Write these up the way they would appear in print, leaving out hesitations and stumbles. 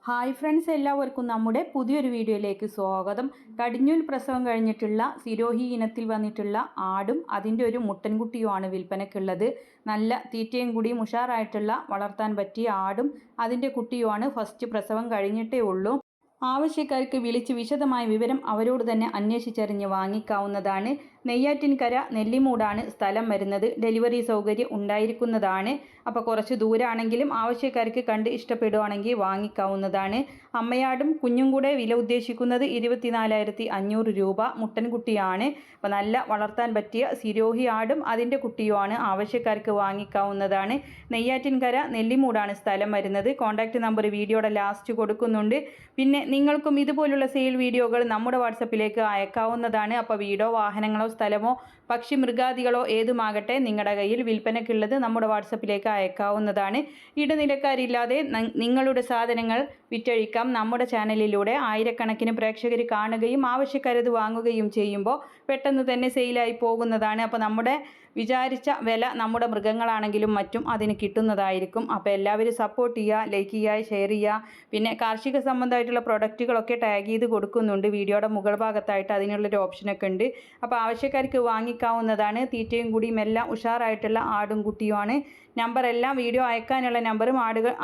Hi friends, എല്ലാവർക്കും നമ്മുടെ പുതിയൊരു വീഡിയോയിലേക്ക് സ്വാഗതം. കടിഞ്ഞൂൽ പ്രസവം കഴിഞ്ഞിട്ടുള്ള സിരോഹി ഇനത്തിൽ വന്നിട്ടുള്ള ആടും അതിൻ്റെ ഒരു മുട്ടൻകുട്ടിയുമാണ് വിൽപ്പനയ്ക്കുള്ളത്. നല്ല തീറ്റയും കൂടിയും ഉഷാറായിട്ടുള്ള വളർത്താൻ പറ്റിയ ആടും അതിൻ്റെ കുട്ടിയുമാണ്. ഫസ്റ്റ് പ്രസവം കഴിഞ്ഞിട്ടേ ഉള്ളൂ. ആവശ്യക്കാർക്ക് വിളിച്ച് വിശദമായ വിവരം അവരോട് തന്നെ അന്വേഷിച്ചറിഞ്ഞ് വാങ്ങിക്കാവുന്നതാണ്. നെയ്യാറ്റിൻകര നെല്ലിമൂടാണ് സ്ഥലം വരുന്നത്. ഡെലിവറി സൗകര്യം ഉണ്ടായിരിക്കുന്നതാണ്. അപ്പോൾ കുറച്ച് ദൂരാണെങ്കിലും ആവശ്യക്കാർക്ക് കണ്ട് ഇഷ്ടപ്പെടുവാണെങ്കിൽ വാങ്ങിക്കാവുന്നതാണ്. അമ്മയാടും കുഞ്ഞും കൂടെ വില ഉദ്ദേശിക്കുന്നത് 24,500 രൂപ. മുട്ടൻകുട്ടിയാണ്. അപ്പോൾ നല്ല വളർത്താൻ പറ്റിയ സിരോഹി ആടും അതിൻ്റെ കുട്ടിയുമാണ്. ആവശ്യക്കാർക്ക് വാങ്ങിക്കാവുന്നതാണ്. നെയ്യാറ്റിൻകര നെല്ലിമൂടാണ് സ്ഥലം വരുന്നത്. കോൺടാക്റ്റ് നമ്പർ വീഡിയോയുടെ ലാസ്റ്റ് കൊടുക്കുന്നുണ്ട്. പിന്നെ നിങ്ങൾക്കും ഇതുപോലുള്ള സെയിൽ വീഡിയോകൾ നമ്മുടെ വാട്സപ്പിലേക്ക് അയക്കാവുന്നതാണ്. അപ്പോൾ വീടോ വാഹനങ്ങളോ സ്ഥലമോ പക്ഷി മൃഗാദികളോ ഏതുമാകട്ടെ നിങ്ങളുടെ കയ്യിൽ വിൽപ്പനയ്ക്കുള്ളത് നമ്മുടെ വാട്സപ്പിലേക്ക് അയക്കാവുന്നതാണ്. ഇടനിലക്കാരില്ലാതെ നിങ്ങളുടെ സാധനങ്ങൾ വിറ്റഴിക്കാം. നമ്മുടെ ചാനലിലൂടെ ആയിരക്കണക്കിന് പ്രേക്ഷകർ കാണുകയും ആവശ്യക്കാരത് വാങ്ങുകയും ചെയ്യുമ്പോൾ പെട്ടെന്ന് തന്നെ സെയിലായി പോകുന്നതാണ്. അപ്പോൾ നമ്മുടെ വിചാരിച്ച വില നമ്മുടെ മൃഗങ്ങളാണെങ്കിലും മറ്റും അതിന് കിട്ടുന്നതായിരിക്കും. അപ്പോൾ എല്ലാവരും സപ്പോർട്ട് ചെയ്യുക, ലൈക്ക് ചെയ്യുക, ഷെയർ ചെയ്യുക. പിന്നെ കാർഷിക സംബന്ധമായിട്ടുള്ള പ്രൊഡക്റ്റുകളൊക്കെ ടാഗ് ചെയ്ത് കൊടുക്കുന്നുണ്ട്. വീഡിയോയുടെ മുകൾ ഭാഗത്തായിട്ട് അതിനുള്ളൊരു ഓപ്ഷനൊക്കെ ഉണ്ട്. അപ്പോൾ ആവശ്യക്കാർക്ക് വാങ്ങിക്കാവുന്നതാണ്. തീറ്റയും കൂടിയും എല്ലാം ഉഷാറായിട്ടുള്ള ആടും കുട്ടിയുമാണ്. നമ്പറെല്ലാം വീഡിയോ അയക്കാനുള്ള നമ്പറും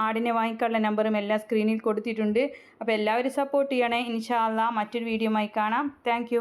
ആടിനെ വാങ്ങിക്കാനുള്ള നമ്പറും എല്ലാം സ്ക്രീനിൽ കൊടുത്തിട്ടുണ്ട്. അപ്പോൾ എല്ലാവരും സപ്പോർട്ട് ചെയ്യണേ. ഇൻഷാ അല്ലാഹ് മറ്റൊരു വീഡിയോയുമായി കാണാം. താങ്ക്